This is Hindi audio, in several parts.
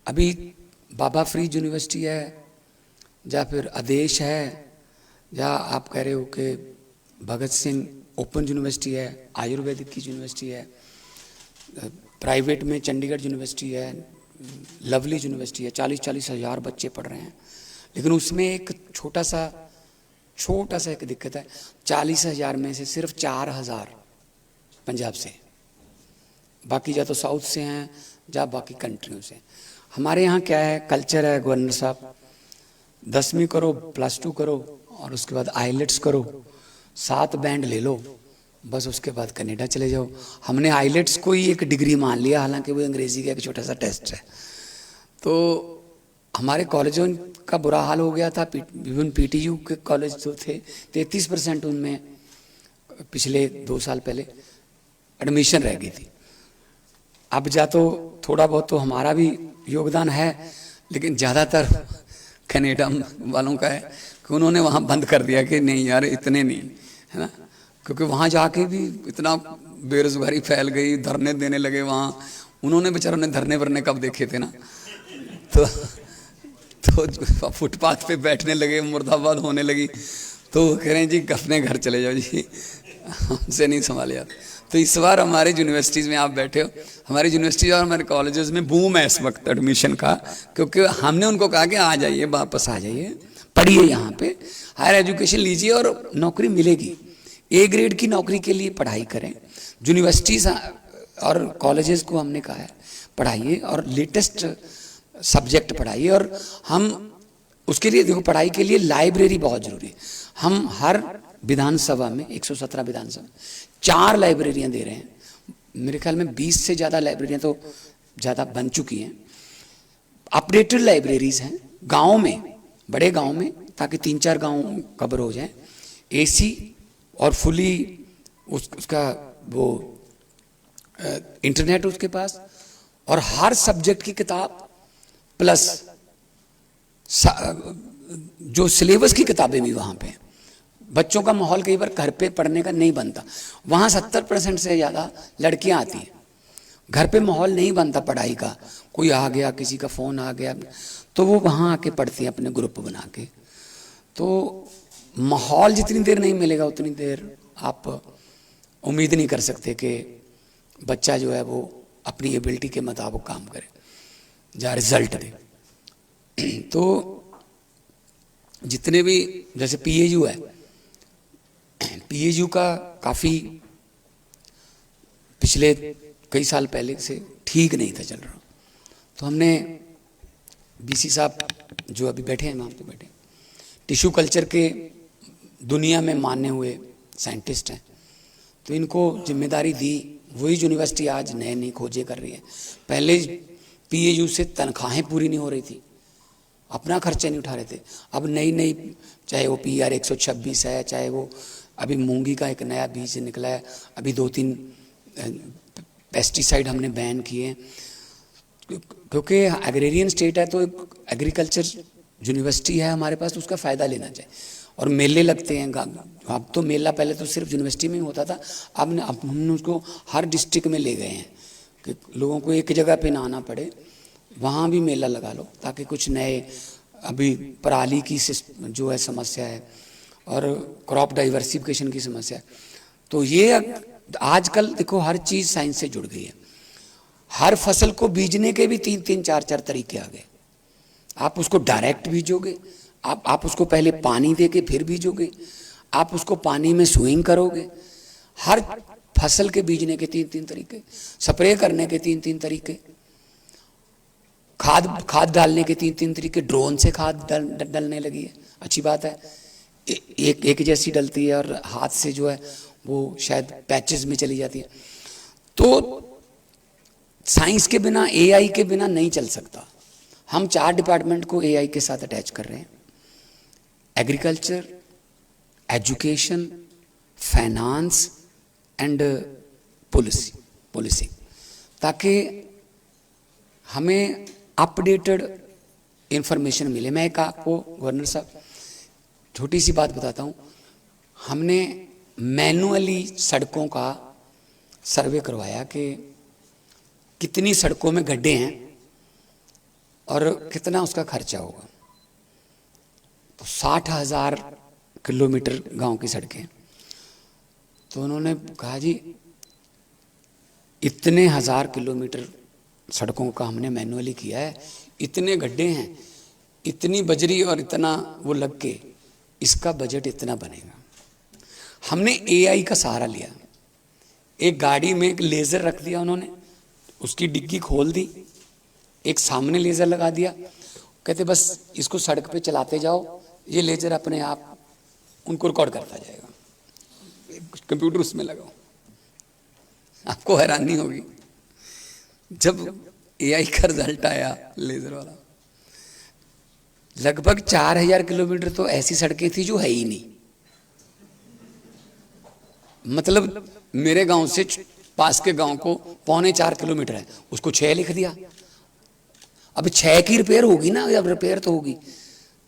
अभी बाबा फरीद यूनिवर्सिटी है, या फिर आदेश है, या आप कह रहे हो कि भगत सिंह ओपन यूनिवर्सिटी है, आयुर्वेदिक की यूनिवर्सिटी है, प्राइवेट में चंडीगढ़ यूनिवर्सिटी है, लवली यूनिवर्सिटी है, 40-40 हज़ार बच्चे पढ़ रहे हैं। लेकिन उसमें एक छोटा सा एक दिक्कत है, 40,000 में से सिर्फ 4,000 पंजाब से, बाकी या तो साउथ से हैं या बाकी कंट्रियों से। हमारे यहाँ क्या है, कल्चर है गवर्नर साहब, 10वीं करो, +2 करो, और उसके बाद आइलेट्स करो, 7 बैंड ले लो, बस उसके बाद कनाडा चले जाओ। हमने आइलेट्स को ही एक डिग्री मान लिया, हालांकि वो अंग्रेजी का एक छोटा सा टेस्ट है। तो हमारे कॉलेजों का बुरा हाल हो गया था। इवन PTU के कॉलेज जो थे 33% उनमें पिछले 2 साल पहले एडमिशन रह गई थी। अब जा तो थोड़ा बहुत तो हमारा भी योगदान है, लेकिन ज़्यादातर कनाडा वालों का है कि उन्होंने वहाँ बंद कर दिया कि नहीं यार इतने नहीं, है ना, क्योंकि वहाँ जाके भी इतना बेरोजगारी फैल गई, धरने देने लगे वहाँ। उन्होंने बेचारों ने धरने वरने कब देखे थे ना, तो फुटपाथ पे बैठने लगे, मुर्दाबाद होने लगी। तो कह रहे हैं जी अपने घर चले जाओ जी, हमसे नहीं संभाले जाते। तो इस बार हमारे यूनिवर्सिटीज़ में आप बैठे हो, हमारी यूनिवर्सिटीज़ और हमारे कॉलेजेस में बूम है इस वक्त एडमिशन का, क्योंकि हमने उनको कहा कि आ जाइए, वापस आ जाइए, पढ़िए, यहाँ पे हायर एजुकेशन लीजिए और नौकरी मिलेगी। A ग्रेड की नौकरी के लिए पढ़ाई करें। यूनिवर्सिटीज़ और कॉलेजेस को हमने कहा है पढ़ाइए और लेटेस्ट सब्जेक्ट पढ़ाइए। और हम उसके लिए देखो, पढ़ाई के लिए लाइब्रेरी बहुत ज़रूरी है। हम हर विधानसभा में 117 विधानसभा 4 लाइब्रेरियाँ दे रहे हैं। मेरे ख्याल में 20 से ज़्यादा लाइब्रेरियाँ तो ज़्यादा बन चुकी हैं। अपडेटेड लाइब्रेरीज़ हैं गाँव में, बड़े गाँव में, ताकि 3-4 गाँव कवर हो जाए। AC और फुली उसका वो इंटरनेट उसके पास, और हर सब्जेक्ट की किताब प्लस जो सिलेबस की किताबें भी वहाँ पे। बच्चों का माहौल कई बार घर पे पढ़ने का नहीं बनता, वहाँ 70% से ज़्यादा लड़कियाँ आती हैं। घर पे माहौल नहीं बनता पढ़ाई का, कोई आ गया, किसी का फ़ोन आ गया, तो वो वहाँ आके पढ़ती हैं अपने ग्रुप बना के। तो माहौल जितनी देर नहीं मिलेगा उतनी देर आप उम्मीद नहीं कर सकते कि बच्चा जो है वो अपनी एबिलिटी के मुताबिक काम करे या रिजल्ट दे। तो जितने भी, जैसे PAU है, PAU का काफ़ी पिछले कई साल पहले से ठीक नहीं था चल रहा। तो हमने BC साहब जो अभी बैठे हैं वहाँ पे बैठे, टिश्यू कल्चर के दुनिया में माने हुए साइंटिस्ट हैं, तो इनको जिम्मेदारी दी। वही यूनिवर्सिटी आज नए नई खोजें कर रही है। पहले PAU से तनख्वाहें पूरी नहीं हो रही थी, अपना खर्चा नहीं उठा रहे थे। अब नई नई, चाहे वो PR 126 है, चाहे वो अभी मूंगी का एक नया बीज निकला है, अभी 2-3 पेस्टिसाइड हमने बैन किए, क्योंकि एग्रेरियन स्टेट है। तो एग्रीकल्चर यूनिवर्सिटी है हमारे पास, तो उसका फ़ायदा लेना चाहिए। और मेले लगते हैं, अब तो मेला पहले तो सिर्फ यूनिवर्सिटी में ही होता था, अब हमने उसको हर डिस्ट्रिक्ट में ले गए हैं कि लोगों को एक जगह पे ना आना पड़े, वहाँ भी मेला लगा लो, ताकि कुछ नए, अभी पराली की जो है समस्या है और क्रॉप डाइवर्सिफिकेशन की समस्या है। तो ये आजकल देखो हर चीज़ साइंस से जुड़ गई है। हर फसल को बीजने के भी 3-3, 4-4 तरीके आ गए। आप उसको डायरेक्ट बीजोगे, आप उसको पहले पानी दे के फिर बीजोगे, आप उसको पानी में स्विंग करोगे। हर फसल के बीजने के 3-3 तरीके, स्प्रे करने के 3-3 तरीके, खाद डालने के 3-3 तरीके। ड्रोन से खाद डलने लगी है, अच्छी बात है, एक जैसी डलती है, और हाथ से जो है वो शायद पैचेस में चली जाती है। तो साइंस के बिना, AI के बिना नहीं चल सकता। हम 4 डिपार्टमेंट को AI के साथ अटैच कर रहे हैं, agriculture, education, finance and policy, ताकि हमें अपडेटेड इंफॉर्मेशन मिले। मैं एक आपको गवर्नर साहब छोटी सी बात बताता हूँ। हमने मैनुअली सड़कों का सर्वे करवाया कि कितनी सड़कों में गड्ढे हैं, और कितना उसका खर्चा होगा। तो 60,000 किलोमीटर गांव की सड़कें। तो उन्होंने कहा जी इतने 1000 किलोमीटर सड़कों का हमने मैनुअली किया है, इतने गड्ढे हैं, इतनी बजरी और इतना वो लग के इसका बजट इतना बनेगा। हमने एआई का सहारा लिया। एक गाड़ी में एक लेज़र रख दिया उन्होंने, उसकी डिग्गी खोल दी, एक सामने लेज़र लगा दिया, कहते बस इसको सड़क पे चलाते जाओ, ये लेज़र अपने आप उनको रिकॉर्ड करता जाएगा, कंप्यूटर उसमें लगाओ। आपको हैरानी होगी जब एआई का रिजल्ट आया लेज़र वाला, लगभग 4000 किलोमीटर तो ऐसी सड़कें थी जो है ही नहीं। मतलब मेरे गांव से पास के गांव को 3.25 किलोमीटर है, उसको 6 लिख दिया। अब 6 की रिपेयर होगी ना, अब रिपेयर तो होगी,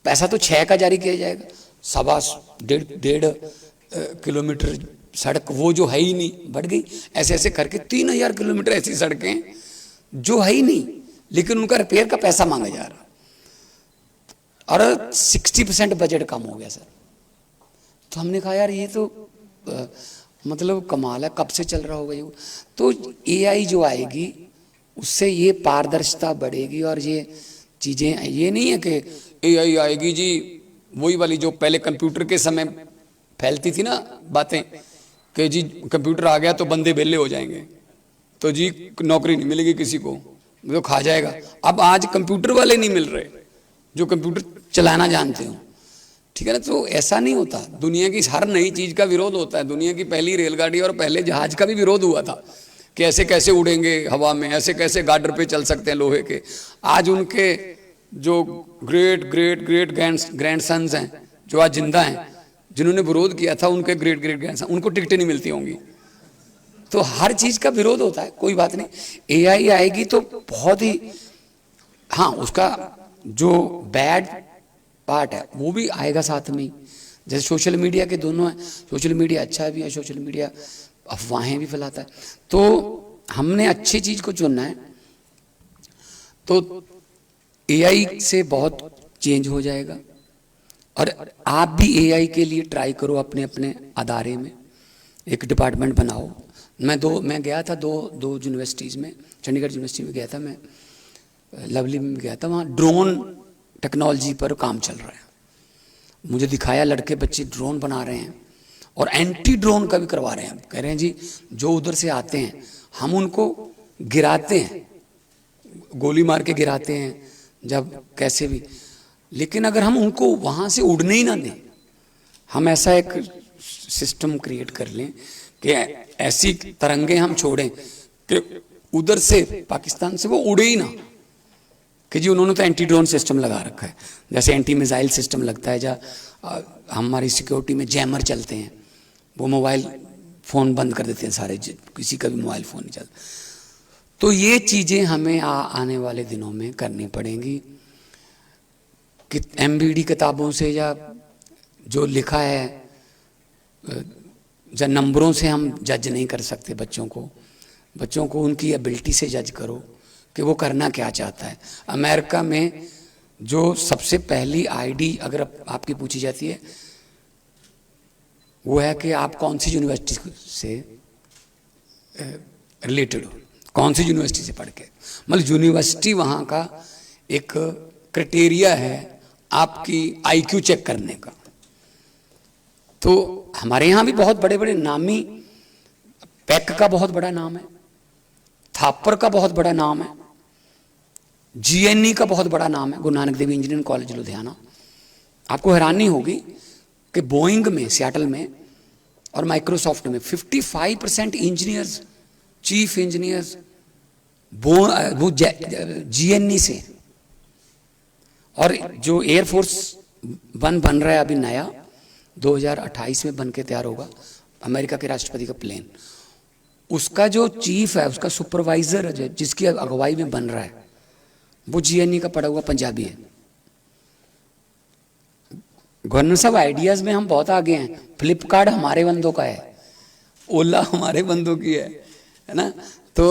पैसा तो 6 का जारी किया जाएगा। 1.5 किलोमीटर सड़क वो जो है ही नहीं बढ़ गई। ऐसे ऐसे करके 3000 किलोमीटर ऐसी सड़कें जो है ही नहीं, लेकिन उनका रिपेयर का पैसा मांगा जा रहा, और 60% बजट कम हो गया सर। तो हमने कहा यार ये तो मतलब कमाल है, कब से चल रहा होगा ये। तो एआई जो आएगी उससे ये पारदर्शिता बढ़ेगी, और ये चीज़ें, ये नहीं है कि एआई आएगी जी वही वाली जो पहले कंप्यूटर के समय फैलती थी ना बातें कि जी कंप्यूटर आ गया तो बंदे बेले हो जाएंगे, तो जी नौकरी नहीं मिलेगी किसी को, तो खा जाएगा। अब आज कंप्यूटर वाले नहीं मिल रहे जो कंप्यूटर चलाना जानते हो, ठीक है ना। तो ऐसा नहीं होता, दुनिया की हर नई चीज़ का विरोध होता है। दुनिया की पहली रेलगाड़ी और पहले जहाज का भी विरोध हुआ था कि ऐसे कैसे उड़ेंगे हवा में, ऐसे कैसे गार्डर पे चल सकते हैं लोहे के। आज उनके जो great great great grandsons हैं जो आज जिंदा हैं, जिन्होंने विरोध किया था, उनके ग्रेट ग्रेट ग्रैंड सन, उनको टिकटें नहीं मिलती होंगी। तो हर चीज़ का विरोध होता है, कोई बात नहीं। एआई आएगी तो बहुत ही, हाँ उसका जो बैड पार्ट है वो भी आएगा साथ में ही। जैसे सोशल मीडिया के दोनों हैं, सोशल मीडिया अच्छा भी है, सोशल मीडिया अफवाहें भी फैलाता है। तो हमने अच्छी चीज़ को चुनना है। तो एआई से बहुत चेंज हो जाएगा, और आप भी एआई के लिए ट्राई करो अपने अपने अदारे में, एक डिपार्टमेंट बनाओ। मैं गया था दो यूनिवर्सिटीज़ में, चंडीगढ़ यूनिवर्सिटी में गया था मैं, लवली में गया था, वहाँ ड्रोन टेक्नोलॉजी पर काम चल रहा है। मुझे दिखाया, लड़के बच्चे ड्रोन बना रहे हैं और एंटी ड्रोन का भी करवा रहे हैं। कह रहे हैं जी जो उधर से आते हैं हम उनको गिराते हैं, गोली मार के गिराते हैं जब कैसे भी, लेकिन अगर हम उनको वहाँ से उड़ने ही ना दें, हम ऐसा एक सिस्टम क्रिएट कर लें कि ऐसी तरंगे हम छोड़ें कि उधर से पाकिस्तान से वो उड़े ही ना, कि जी उन्होंने तो एंटी ड्रोन सिस्टम लगा रखा है, जैसे एंटी मिसाइल सिस्टम लगता है, जहाँ हमारी सिक्योरिटी में जैमर चलते हैं, वो मोबाइल फ़ोन बंद कर देते हैं सारे, किसी का भी मोबाइल फ़ोन नहीं चलता। तो ये चीज़ें हमें आने वाले दिनों में करनी पड़ेंगी कि एमबीडी किताबों से या जो लिखा है, या नंबरों से हम जज नहीं कर सकते बच्चों को उनकी एबिलिटी से जज करो कि वो करना क्या चाहता है। अमेरिका में जो सबसे पहली आईडी अगर आपकी पूछी जाती है वो है कि आप कौन सी यूनिवर्सिटी से रिलेटेड हो, कौन सी यूनिवर्सिटी से पढ़ के, मतलब यूनिवर्सिटी वहाँ का एक क्राइटेरिया है आपकी आईक्यू चेक करने का। तो हमारे यहाँ भी बहुत बड़े बड़े नामी, पैक का बहुत बड़ा नाम है, थापर का बहुत बड़ा नाम है, जीएनई का बहुत बड़ा नाम है, गुरु नानक देव इंजीनियरिंग कॉलेज लुधियाना। आपको हैरानी होगी कि बोइंग में, सियाटल में और माइक्रोसॉफ्ट में 55% इंजीनियर्स, चीफ इंजीनियर्स वो जीएनई से। और जो एयरफोर्स वन बन रहा है अभी नया, 2028 में बन के तैयार होगा, अमेरिका के राष्ट्रपति का प्लेन, उसका जो चीफ है, उसका सुपरवाइजर है जिसकी अगुवाई में बन रहा है, वो जीएनई का पढ़ा हुआ पंजाबी है। गवर्नर साहब आइडियाज में हम बहुत आगे हैं। फ्लिपकार्ट हमारे बंदों का है, ओला हमारे बंदों की है ना। तो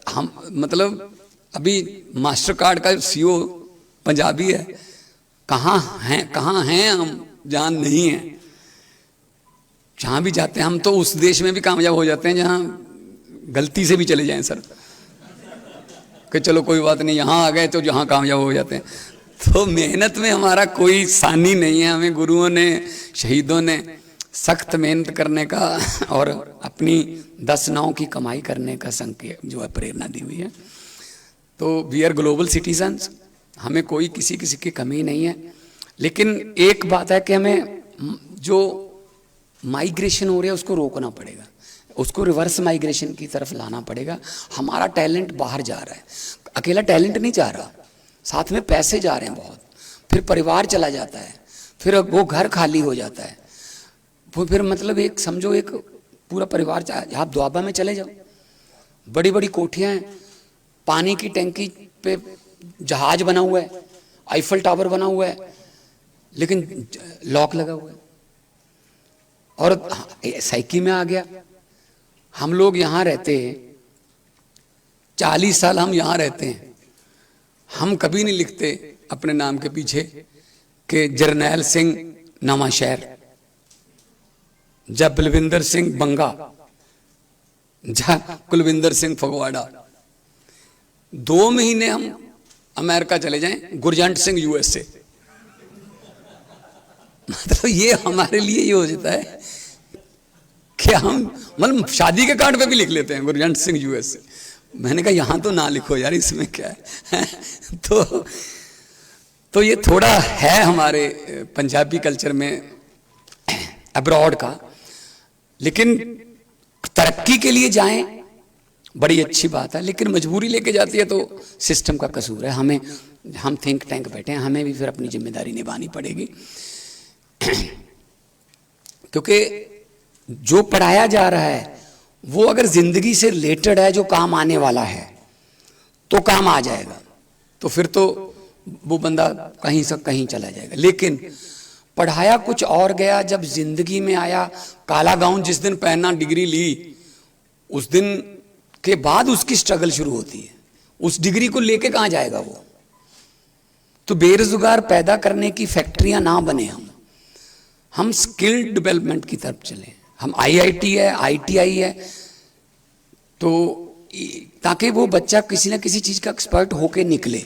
हम मतलब अभी मास्टर कार्ड का सीईओ पंजाबी है, कहाँ हैं हम, जहाँ नहीं है। जहाँ भी जाते हैं हम तो उस देश में भी कामयाब हो जाते हैं जहाँ गलती से भी चले जाएं सर, कि चलो कोई बात नहीं, यहाँ आ गए तो जहाँ कामयाब हो जाते हैं। तो मेहनत में हमारा कोई सानी नहीं है, हमें गुरुओं ने, शहीदों ने सख्त मेहनत करने का और अपनी 10 नाव की कमाई करने का संकेत जो है प्रेरणा दी हुई है। तो वी आर ग्लोबल सिटीजन्स, हमें कोई किसी की कमी नहीं है। लेकिन एक बात है कि हमें जो माइग्रेशन हो रहा है उसको रोकना पड़ेगा, उसको रिवर्स माइग्रेशन की तरफ लाना पड़ेगा। हमारा टैलेंट बाहर जा रहा है, अकेला टैलेंट नहीं जा रहा, साथ में पैसे जा रहे हैं बहुत, फिर परिवार चला जाता है, फिर वो घर खाली हो जाता है, वो फिर मतलब एक समझो एक पूरा परिवार। आप द्वाबा में चले जाओ, बड़ी बड़ी कोठियाँ हैं, पानी की टैंकी पे जहाज बना हुआ है, आईफल टावर बना हुआ है, लेकिन लॉक लगा हुआ है। और साइकी में आ गया, हम लोग यहाँ रहते हैं 40 साल, हम यहाँ रहते हैं, हम कभी नहीं लिखते अपने नाम के पीछे कि जरनैल सिंह नवांशहर, जब बलविंदर सिंह बंगा, जा कुलविंदर सिंह फगवाड़ा। 2 महीने हम अमेरिका चले जाएं, गुरजंट सिंह यूएसए। मतलब ये हमारे लिए ये हो जाता है कि हम मतलब शादी के कार्ड पे भी लिख लेते हैं गुरजंट सिंह यूएसए। मैंने कहा यहाँ तो ना लिखो यार, इसमें क्या है। तो ये थोड़ा है हमारे पंजाबी कल्चर में अब्रॉड का। लेकिन तरक्की के लिए जाएं, बड़ी अच्छी बात है, लेकिन मजबूरी लेके जाती है तो सिस्टम का कसूर है। हम थिंक टैंक बैठे हैं, हमें भी फिर अपनी जिम्मेदारी निभानी पड़ेगी। क्योंकि जो पढ़ाया जा रहा है वो अगर जिंदगी से रिलेटेड है, जो काम आने वाला है, तो काम आ जाएगा, तो फिर तो वो बंदा कहीं से कहीं चला जाएगा। लेकिन पढ़ाया कुछ और गया, जब जिंदगी में आया, काला गाउन जिस दिन पहनना, डिग्री ली, उस दिन के बाद उसकी स्ट्रगल शुरू होती है। उस डिग्री को लेके कहाँ जाएगा वो? तो बेरोजगार पैदा करने की फैक्ट्रियां ना बने, हम स्किल डेवलपमेंट की तरफ चलें। हम आईआईटी है, आईटीआई है, तो ताकि वो बच्चा किसी ना किसी चीज का एक्सपर्ट होके निकले।